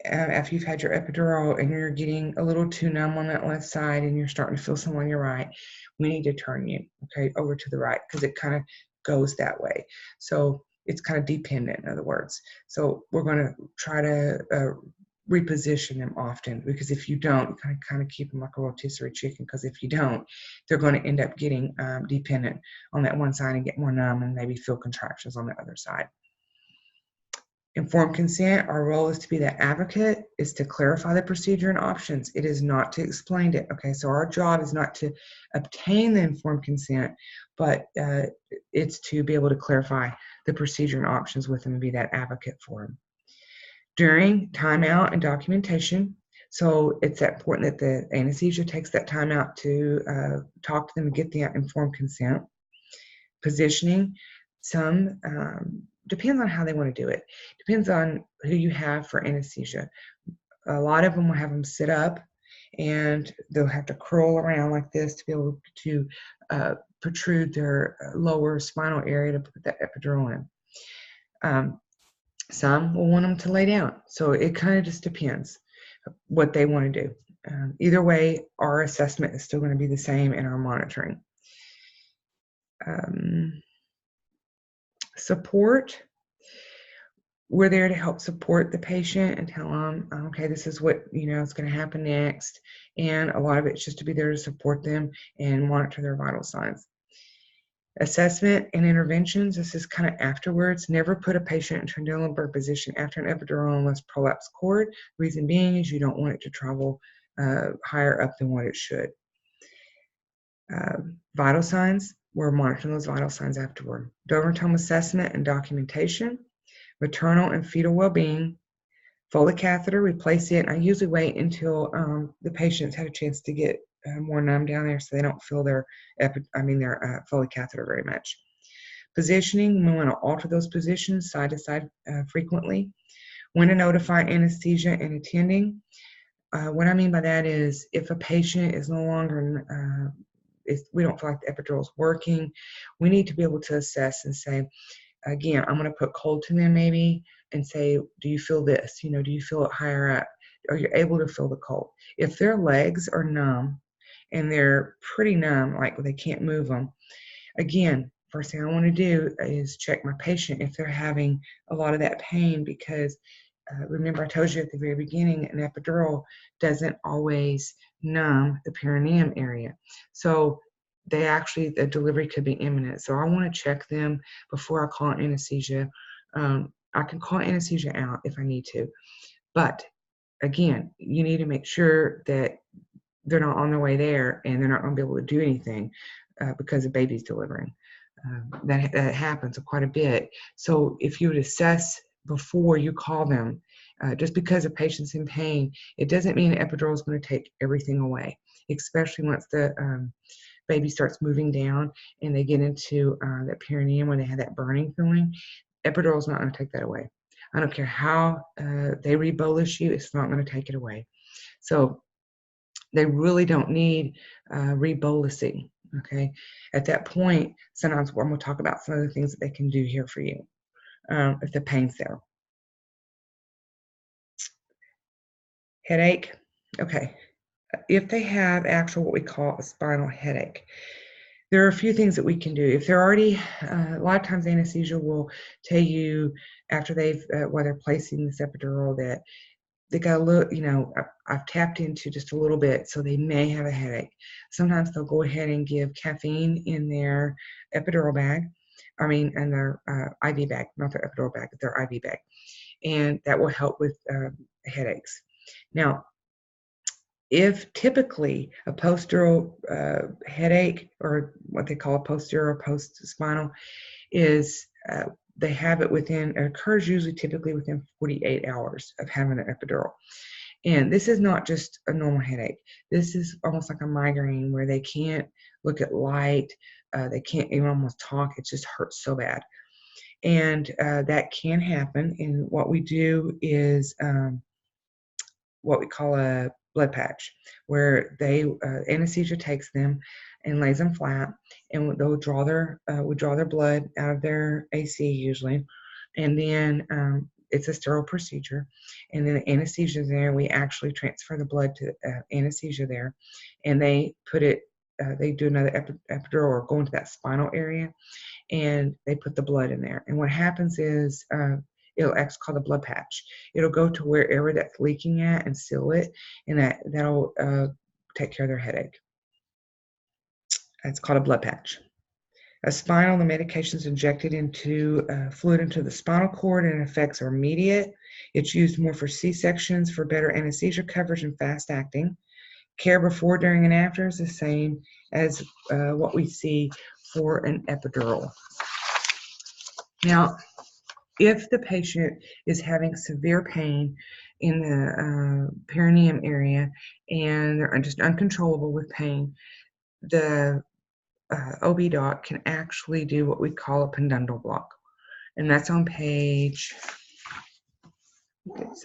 after you've had your epidural and you're getting a little too numb on that left side and you're starting to feel some on your right, we need to turn you, okay, over to the right, because it kind of goes that way. So it's kind of dependent, in other words. So we're going to try to reposition them often, because if you don't, you kind of keep them like a rotisserie chicken, because if you don't, they're going to end up getting dependent on that one side and get more numb and maybe feel contractions on the other side. Informed consent, our role is to be the advocate, is to clarify the procedure and options. It is not to explain it, okay? So our job is not to obtain the informed consent, but it's to be able to clarify the procedure and options with them and be that advocate for them. During timeout and documentation, so it's important that the anesthesia takes that time out to talk to them and get the informed consent. Positioning, Some depends on how they want to do it. Depends on who you have for anesthesia. A lot of them will have them sit up, and they'll have to curl around like this to be able to protrude their lower spinal area to put that epidural in. Some will want them to lay down. So it kind of just depends what they want to do. Either way, our assessment is still going to be the same in our monitoring. Support. We're there to help support the patient and tell them, okay, this is what, is going to happen next. And a lot of it's just to be there to support them and monitor their vital signs. Assessment and interventions, this is kind of afterwards. Never put a patient into a no-lumbar position after an epidural unless prolapse cord. Reason being is you don't want it to travel higher up than what it should. Vital signs, we're monitoring those vital signs afterward. Dover tome assessment and documentation. Maternal and fetal well-being. Foley catheter, we place it. I usually wait until the patients have a chance to get more numb down there so they don't feel their Foley catheter very much. Positioning, we want to alter those positions side to side frequently. When to notify anesthesia and attending. What I mean by that is if a patient is no longer, we don't feel like the epidural is working, we need to be able to assess and say, again, I'm going to put cold to them maybe and say, do you feel this? Do you feel it higher up? Are you able to feel the cold? If their legs are numb and they're pretty numb, like they can't move them, again, first thing I want to do is check my patient if they're having a lot of that pain because remember I told you at the very beginning, an epidural doesn't always numb the perineum area. So the delivery could be imminent. So I want to check them before I call anesthesia. I can call anesthesia out if I need to. But again, you need to make sure that they're not on their way there and they're not going to be able to do anything because the baby's delivering. That happens quite a bit. So if you would assess before you call them, just because a patient's in pain, it doesn't mean an epidural is going to take everything away, especially once the baby starts moving down and they get into that perineum when they have that burning feeling. Epidural is not going to take that away. I don't care how they rebolus you, it's not going to take it away. So they really don't need rebolusing. Okay, at that point, sometimes we're going to talk about some of the things that they can do here for you if the pain's there. Headache. Okay, if they have actual what we call a spinal headache, there are a few things that we can do. If they're already, a lot of times anesthesia will tell you after while they're placing this epidural that they got a little, I've tapped into just a little bit, so they may have a headache. Sometimes they'll go ahead and give caffeine in their epidural bag, in their IV bag, not their epidural bag, but their IV bag. And that will help with headaches. Now, if typically a post-dural headache, or what they call a post-dural post-spinal, is they have it it occurs usually typically within 48 hours of having an epidural. And this is not just a normal headache. This is almost like a migraine where they can't look at light, they can't even almost talk, it just hurts so bad. And that can happen, and what we do is what we call a blood patch, where anesthesia takes them and lays them flat, and they'll draw their blood out of their AC usually, and then it's a sterile procedure, and then the anesthesia is there. We actually transfer the blood to anesthesia there, and they put it. They do another epidural or go into that spinal area, and they put the blood in there. And what happens is it's called a blood patch. It'll go to wherever that's leaking at and seal it, and that'll take care of their headache. It's called a blood patch. A spinal, the medication is injected into fluid into the spinal cord, and effects are immediate. It's used more for C-sections for better anesthesia coverage and fast acting. Care before, during, and after is the same as what we see for an epidural. Now, if the patient is having severe pain in the perineum area and they're just uncontrollable with pain, the OB doc can actually do what we call a pudendal block. And that's on page, it's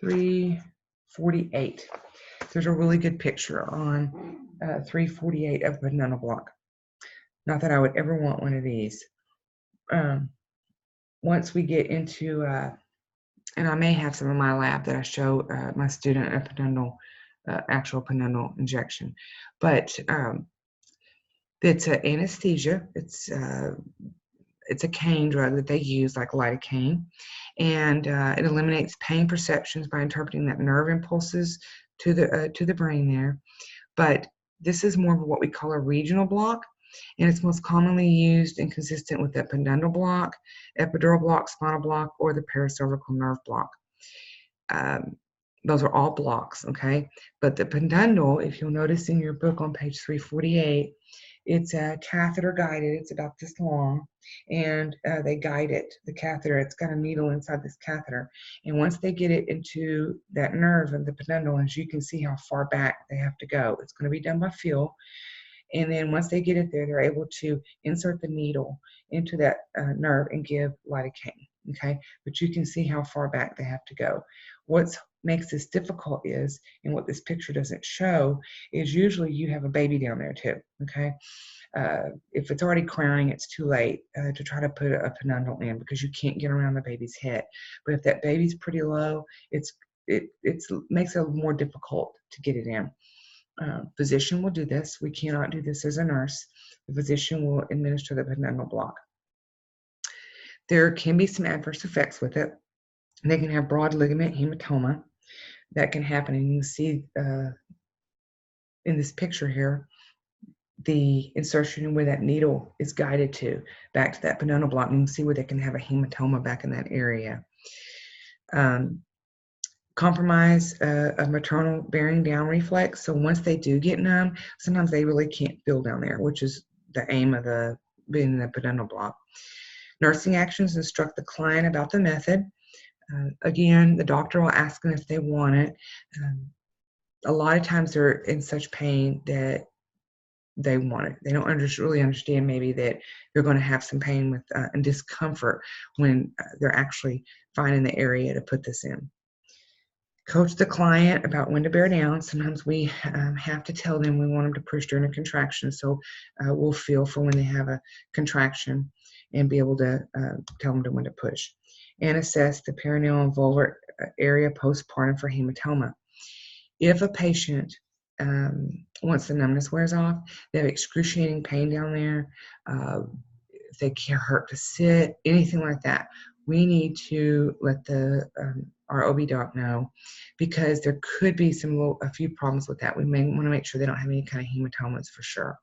348. There's a really good picture on 348 of a pudendal block. Not that I would ever want one of these. Once we get into, and I may have some in my lab that I show my student a pudendal, actual pudendal injection, but it's an anesthesia. It's a cane drug that they use, like lidocaine, and it eliminates pain perceptions by interpreting that nerve impulses to the brain there. But this is more of what we call a regional block, and it's most commonly used and consistent with the pudendal block, epidural block, spinal block, or the paracervical nerve block. Those are all blocks, okay? But the pudendal, if you'll notice in your book on page 348, it's a catheter guided. It's about this long, and they guide it, the catheter. It's got a needle inside this catheter. And once they get it into that nerve of the pudendal, as you can see how far back they have to go, it's going to be done by feel. And then once they get it there, they're able to insert the needle into that nerve and give lidocaine, okay? But you can see how far back they have to go. What makes this difficult is, and what this picture doesn't show, is usually you have a baby down there too, okay? If it's already crying, it's too late to try to put a pudendal in because you can't get around the baby's head. But if that baby's pretty low, it makes it more difficult to get it in. Physician will do this. We cannot do this as a nurse. The physician will administer the pudendal block. There can be some adverse effects with it. They can have broad ligament hematoma. That can happen, and you can see in this picture here the insertion where that needle is guided to, back to that pudendal block. And you can see where they can have a hematoma back in that area. Compromise of maternal bearing down reflex. So once they do get numb, sometimes they really can't feel down there, which is the aim of being in the pudendal block. Nursing actions: instruct the client about the method. Again, the doctor will ask them if they want it. A lot of times they're in such pain that they want it. They don't really understand maybe that they're going to have some pain with and discomfort when they're actually finding the area to put this in. Coach the client about when to bear down. Sometimes we have to tell them we want them to push during a contraction, so we'll feel for when they have a contraction and be able to tell them when to push. And assess the perineal and vulvar area postpartum for hematoma. If a patient, once the numbness wears off, they have excruciating pain down there, if they can't hurt to sit, anything like that, we need to let our OB doc know, because there could be a few problems with that. We may want to make sure they don't have any kind of hematomas for sure.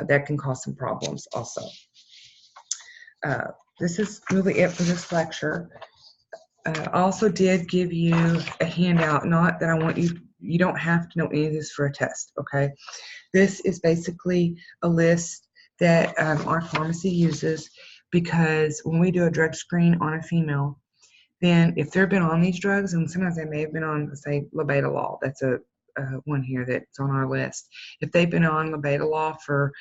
That can cause some problems also. This is really it for this lecture. I also did give you a handout, not that I want you don't have to know any of this for a test, okay? This is basically a list that our pharmacy uses, because when we do a drug screen on a female, then if they've been on these drugs, and sometimes they may have been on, say, labetalol, that's a one here that's on our list. If they've been on labetalol for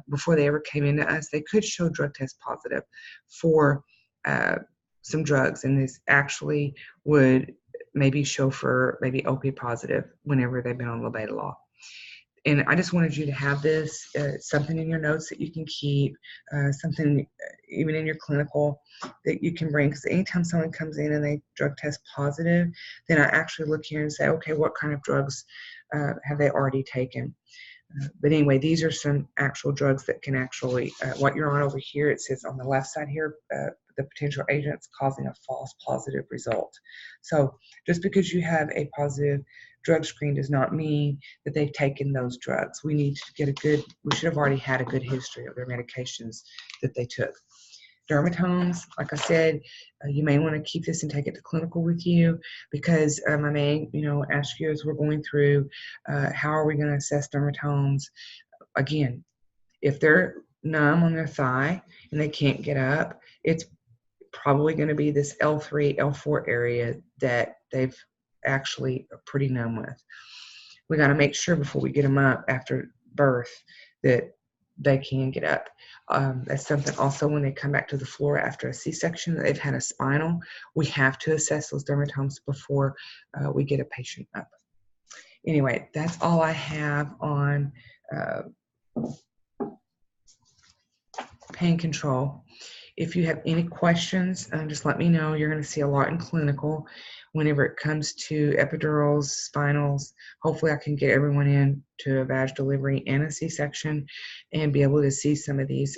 before they ever came into us, they could show drug test positive for some drugs, and this actually would maybe show for maybe OP positive whenever they've been on labetalol. And I just wanted you to have this, something in your notes that you can keep, something even in your clinical that you can bring. Because anytime someone comes in and they drug test positive, then I actually look here and say, okay, what kind of drugs have they already taken? But anyway, these are some actual drugs that can actually, what you're on over here, it says on the left side here, the potential agents causing a false positive result. So just because you have a positive drug screen does not mean that they've taken those drugs. We need to get we should have already had a good history of their medications that they took. Dermatomes, like I said, you may want to keep this and take it to clinical with you, because I may, ask you as we're going through, how are we going to assess dermatomes? Again, if they're numb on their thigh and they can't get up, it's probably going to be this L3, L4 area that they've actually pretty numb with. We got to make sure before we get them up after birth that they can get up. That's something also when they come back to the floor after a C-section, they've had a spinal, we have to assess those dermatomes before we get a patient up. Anyway, that's all I have on pain control. If you have any questions, just let me know. You're going to see a lot in clinical whenever it comes to epidurals, spinals. Hopefully I can get everyone in to a vag delivery and a C-section and be able to see some of these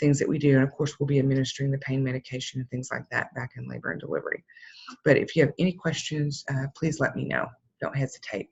things that we do. And of course, we'll be administering the pain medication and things like that back in labor and delivery. But if you have any questions, please let me know. Don't hesitate.